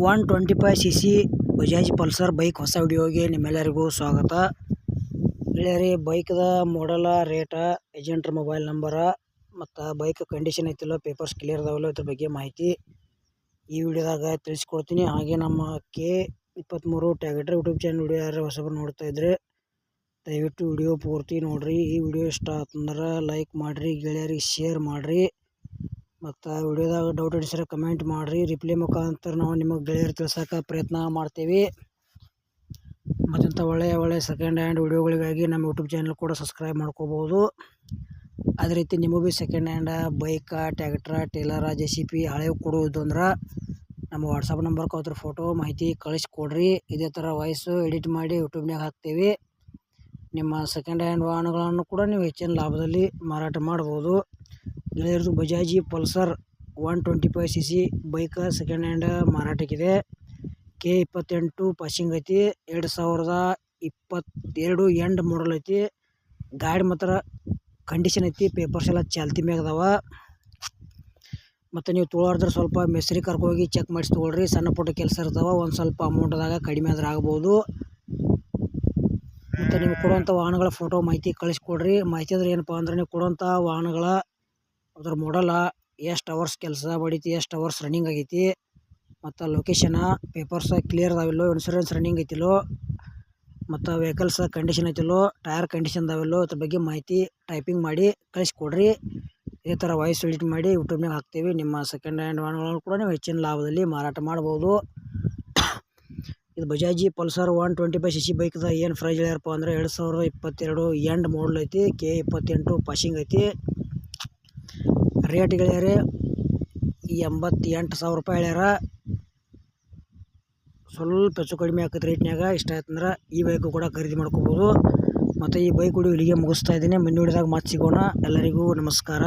125cc Bajaj Pulsar bike ಹೊಸ ವಿಡಿಯೋಗೆ ನಿಮ್ಮೆಲ್ಲರಿಗೂ ಸ್ವಾಗತ. ಗೆಳೆಯರೇ, ಬೈಕ್ದ ಮಾಡಲ, ರೇಟ, ಏಜೆಂಟ್ರ ಮೊಬೈಲ್ ನಂಬರ ಮತ್ತು ಬೈಕ್ ಕಂಡೀಷನ್ ಐತಿಲ್ಲ, ಪೇಪರ್ಸ್ ಕ್ಲಿಯರ್ ಅದಾವಲ್ಲ, ಇದ್ರ ಬಗ್ಗೆ ಮಾಹಿತಿ ಈ ವಿಡಿಯೋದಾಗ ತಿಳಿಸ್ಕೊಡ್ತೀನಿ. ಹಾಗೆ ನಮ್ಮ K23 ಟ್ಯಾಗೇಟರ್ ಯೂಟ್ಯೂಬ್ ಚಾನಲ್ ವಿಡಿಯೋ ಯಾರು ಹೊಸಬರು ನೋಡ್ತಾ ಇದ್ರೆ ದಯವಿಟ್ಟು ವಿಡಿಯೋ ಪೂರ್ತಿ ನೋಡಿರಿ. ಈ ವಿಡಿಯೋ ಇಷ್ಟ ಆತಂದ್ರೆ ಲೈಕ್ ಮಾಡಿರಿ, ಗೆಳೆಯರಿಗೆ ಶೇರ್ ಮಾಡಿರಿ, ಮತ್ತು ವಿಡಿಯೋದಾಗ ಡೌಟ್ ಇಡಿಸಿದ್ರೆ ಕಮೆಂಟ್ ಮಾಡಿರಿ. ರಿಪ್ಲೈ ಮುಖಾಂತರ ನಾವು ನಿಮಗೆ ಗೆಳೆಯರು ತಿಳ್ಸೋಕೆ ಪ್ರಯತ್ನ ಮಾಡ್ತೇವೆ. ಮತ್ತಂಥ ಒಳ್ಳೆಯ ಸೆಕೆಂಡ್ ಹ್ಯಾಂಡ್ ವಿಡಿಯೋಗಳಿಗಾಗಿ ನಮ್ಮ ಯೂಟ್ಯೂಬ್ ಚಾನಲ್ ಕೂಡ ಸಬ್ಸ್ಕ್ರೈಬ್ ಮಾಡ್ಕೋಬೋದು. ಅದೇ ರೀತಿ ನಿಮಗೂ ಭೀ ಸೆಕೆಂಡ್ ಹ್ಯಾಂಡ್ ಬೈಕ, ಟ್ಯಾಕ್ಟ್ರ, ಟೇಲರ, JCB ಹಳೆವು ಕೊಡುವುದು ಅಂದ್ರೆ ನಮ್ಮ ವಾಟ್ಸಪ್ ನಂಬರ್ಗೆ ಅದ್ರ ಫೋಟೋ ಮಾಹಿತಿ ಕಳಿಸ್ಕೊಡ್ರಿ. ಇದೇ ಥರ ವಾಯ್ಸು ಎಡಿಟ್ ಮಾಡಿ ಯೂಟ್ಯೂಬ್ನಾಗ ಹಾಕ್ತೇವೆ. ನಿಮ್ಮ ಸೆಕೆಂಡ್ ಹ್ಯಾಂಡ್ ವಾಹನಗಳನ್ನು ಕೂಡ ನೀವು ಹೆಚ್ಚಿನ ಲಾಭದಲ್ಲಿ ಮಾರಾಟ ಮಾಡ್ಬೋದು. ಗೆಳೆಯರದು ಬಜಾಜಿ Pulsar 125cc bike second hand ಮಾರಾಟಕ್ಕಿದೆ. K28 ಪಾಸಿಂಗ್ ಐತಿ, 2022 ಎಂಡ್ ಮಾಡಲ್ ಐತಿ. ಗಾಡಿ ಮಾತ್ರ ಕಂಡೀಷನ್ ಐತಿ, ಪೇಪರ್ಸ್ ಎಲ್ಲ ಚಾಲ್ತಿ ಮ್ಯಾಗ ಅದಾವ. ಮತ್ತು ನೀವು ತೊಗೊಳಾರ್ದ್ರೆ ಸ್ವಲ್ಪ ಮೆಸ್ರಿ ಕರ್ಕೋಗಿ ಚೆಕ್ ಮಾಡಿಸಿ ತೊಗೊಳ್ರಿ. ಸಣ್ಣ ಪುಟ್ಟ ಕೆಲಸ ಇರ್ತಾವೆ, ಒಂದು ಸ್ವಲ್ಪ ಅಮೌಂಟ್ದಾಗ ಕಡಿಮೆ ಆದ್ರೆ ಆಗ್ಬೋದು. ಮತ್ತು ನೀವು ಕೊಡುವಂಥ ವಾಹನಗಳ ಫೋಟೋ ಮಾಹಿತಿ ಕಳಿಸ್ಕೊಡ್ರಿ. ಮಾಹಿತಿ ಅಂದ್ರೆ ಏನಪ್ಪ ಅಂದ್ರೆ ನೀವು ಕೊಡುವಂಥ ವಾಹನಗಳ ಅದ್ರ ಮಾಡಲ, ಎಷ್ಟು ಅವರ್ಸ್ ಕೆಲಸ ಮಾಡೈತಿ, ಎಷ್ಟು ಅವರ್ಸ್ ರನ್ನಿಂಗ್ ಆಗೈತಿ, ಮತ್ತು ಲೊಕೇಶನ, ಪೇಪರ್ಸ್ ಕ್ಲಿಯರ್ ಅದಾವಿಲ್ಲೋ, ಇನ್ಶೂರೆನ್ಸ್ ರನ್ನಿಂಗ್ ಐತಿಲ್ಲೋ, ಮತ್ತು ವೆಹಿಕಲ್ಸ್ ಕಂಡೀಷನ್ ಐತಿಲ್ಲೋ, ಟೈರ್ ಕಂಡೀಷನ್ ಅದಾವಿಲ್ಲೋ, ಅದ್ರ ಬಗ್ಗೆ ಮಾಹಿತಿ ಟೈಪಿಂಗ್ ಮಾಡಿ ಕಳಿಸ್ಕೊಡ್ರಿ. ಇದೇ ಥರ ವಾಯ್ಸ್ ಎಡಿಟ್ ಮಾಡಿ ಯೂಟ್ಯೂಬ್ನಾಗ ಹಾಕ್ತೀವಿ. ನಿಮ್ಮ ಸೆಕೆಂಡ್ ಹ್ಯಾಂಡ್ ವಾಹನಗಳನ್ನು ಕೂಡ ನೀವು ಹೆಚ್ಚಿನ ಲಾಭದಲ್ಲಿ ಮಾರಾಟ ಮಾಡ್ಬೋದು. ಇದು ಬಜಾಜಿ ಪಲ್ಸರ್ 125cc ಬೈಕ್ದ ಏನು ಪ್ರೈಸ್ ಹೇಳ್ಯಾರಪ್ಪ ಅಂದರೆ 2022 ಎಂಡ್ ಮಾಡಲ್ ಐತಿ. K28 ಪಾಸಿಂಗ್ ಐತಿ. ರೇಟ್ ಗೆಳೆಯರೇ 88,000 ರೂಪಾಯಿ ಹೇಳ್ಯಾರ. ಸ್ವಲ್ಪ ಹೆಚ್ಚು ಕಡಿಮೆ ಆಕೈತೆ ರೇಟ್ನಾಗ. ಇಷ್ಟ ಆಯ್ತಂದ್ರೆ ಈ ಬೈಕು ಕೂಡ ಖರೀದಿ ಮಾಡ್ಕೋಬೋದು. ಮತ್ತು ಈ ಬೈಕ್ ವಿಡಿಯೋ ಇಲ್ಲಿಗೆ ಮುಗಿಸ್ತಾ ಇದ್ದೀನಿ. ಮುಂದಿನ ವಿಡಿಯೋದಾಗ ಮತ್ತೆ ಸಿಗೋಣ. ಎಲ್ಲರಿಗೂ ನಮಸ್ಕಾರ.